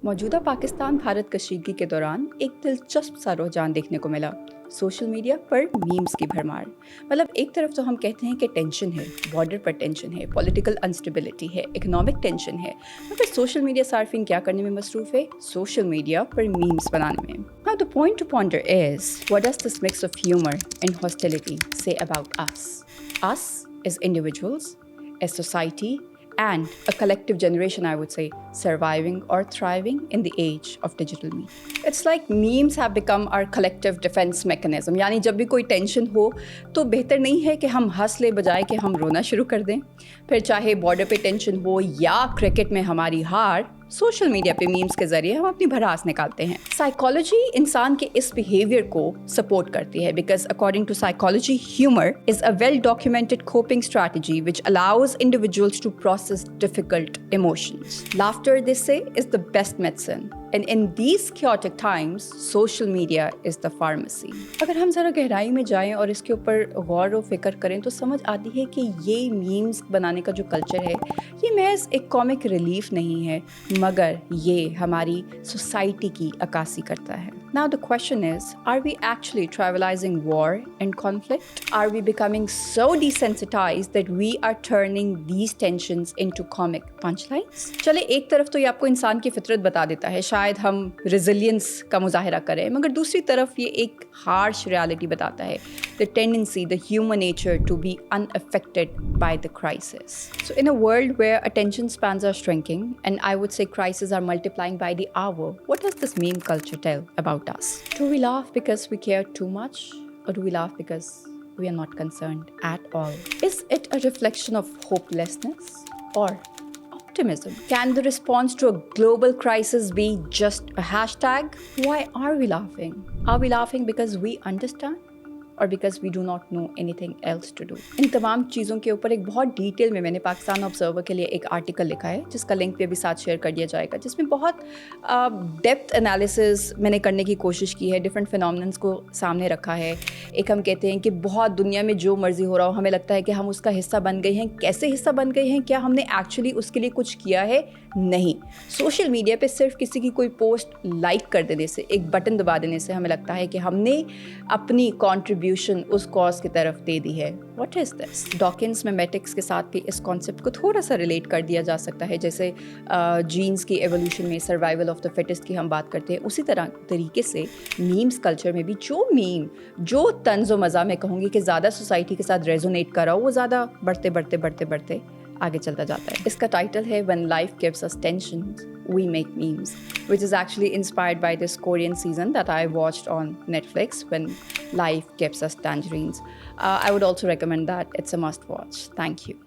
मौजूदा पाकिस्तान भारत कशीदगी के दौरान एक दिलचस्प सा रुझान देखने को मिला। सोशल मीडिया पर मीम्स की भरमार। मतलब एक तरफ तो हम कहते हैं कि टेंशन है, बॉर्डर पर टेंशन है, पॉलिटिकल अनस्टेबिलिटी है, इकोनॉमिक टेंशन है, मगर सोशल मीडिया सार्फिन क्या करने में मसरूफ़ है? सोशल मीडिया पर मीम्स बनाने में। Now the point to ponder is, what does this mix of humor and hostility say about us? Us as individuals, as society, and a collective generation, I would say, surviving or thriving in the age of digital media. It's like memes have become our collective defense mechanism. यानी जब भी कोई tension हो तो बेहतर नहीं है कि हम हंस ले बजाय कि हम रोना शुरू कर दें। फिर चाहे बॉर्डर पे टेंशन हो या क्रिकेट में हमारी हार, सोशल मीडिया पे मीम्स के जरिए हम अपनी भड़ास निकालते हैं। साइकोलॉजी इंसान के इस बिहेवियर को सपोर्ट करती है because according to psychology humour is a well documented coping strategy which allows individuals to process difficult emotions. Laughter they say is the best medicine and in these chaotic times social media is the pharmacy। अगर हम ज़रा गहराई में जाएं और इसके ऊपर गौर व फिक्र करें तो समझ आती है कि ये मीम्स बनाने का जो कल्चर है ये महज एक कॉमिक रिलीफ नहीं है मगर ये हमारी सोसाइटी की अक्कासी करता है। Now the question is, are we actually trivializing war and conflict? Are we becoming so desensitized that we are turning these tensions into comic punchlines? चले एक तरफ तो ये आपको इंसान की फितरत बता देता है, शायद हम resilience का मुजाहिरा करें, मगर दूसरी तरफ ये एक harsh reality बताता है, the tendency, the human nature to be unaffected by the crisis. So in a world where attention spans are shrinking and I would say crises are multiplying by the hour, what does this meme culture tell about us? Do we laugh because we care too much, or do we laugh because we are not concerned at all? Is it a reflection of hopelessness or optimism? Can the response to a global crisis be just a hashtag? Why are we laughing? Are we laughing because we understand? और because we do not know anything else to do. इन तमाम चीज़ों के ऊपर एक बहुत detail में मैंने पाकिस्तान ऑब्जर्वर के लिए एक आर्टिकल लिखा है जिसका लिंक भी अभी साथ शेयर कर दिया जाएगा, जिसमें बहुत डेप्थ एनालिसिस मैंने करने की कोशिश की है, डिफरेंट फिनोमिनन्स को सामने रखा है। एक हम कहते हैं कि बहुत दुनिया में जो मर्जी हो रहा हो हमें लगता है कि हम उसका हिस्सा बन गए हैं। कैसे हिस्सा बन गए हैं? क्या हमने एक्चुअली उसके लिए कुछ किया है? नहीं। सोशल मीडिया पे सिर्फ किसी की कोई पोस्ट लाइक कर देने से, एक बटन दबा देने से हमें लगता है कि हमने अपनी कॉन्ट्रीब्यूशन उस कॉज की तरफ दे दी है। What is this? डॉकिंस मेमेटिक्स के साथ भी इस कॉन्सेप्ट को थोड़ा सा रिलेट कर दिया जा सकता है। जैसे जीन्स की एवोल्यूशन में सर्वाइवल ऑफ द फिटेस्ट की हम बात करते हैं, उसी तरीके से मीम्स कल्चर में भी जो मीम, जो तंज़ व मज़ा मैं कहूँगी कि ज़्यादा सोसाइटी के साथ रेजोनेट कर रहा हो, वो ज़्यादा बढ़ते आगे चलता जाता है। इसका टाइटल है When Life Gives Us Tensions, We Make Memes, which is actually inspired by this Korean season that I watched on Netflix, When Life Gives Us Tangerines. I would also recommend that. It's a must watch. Thank you.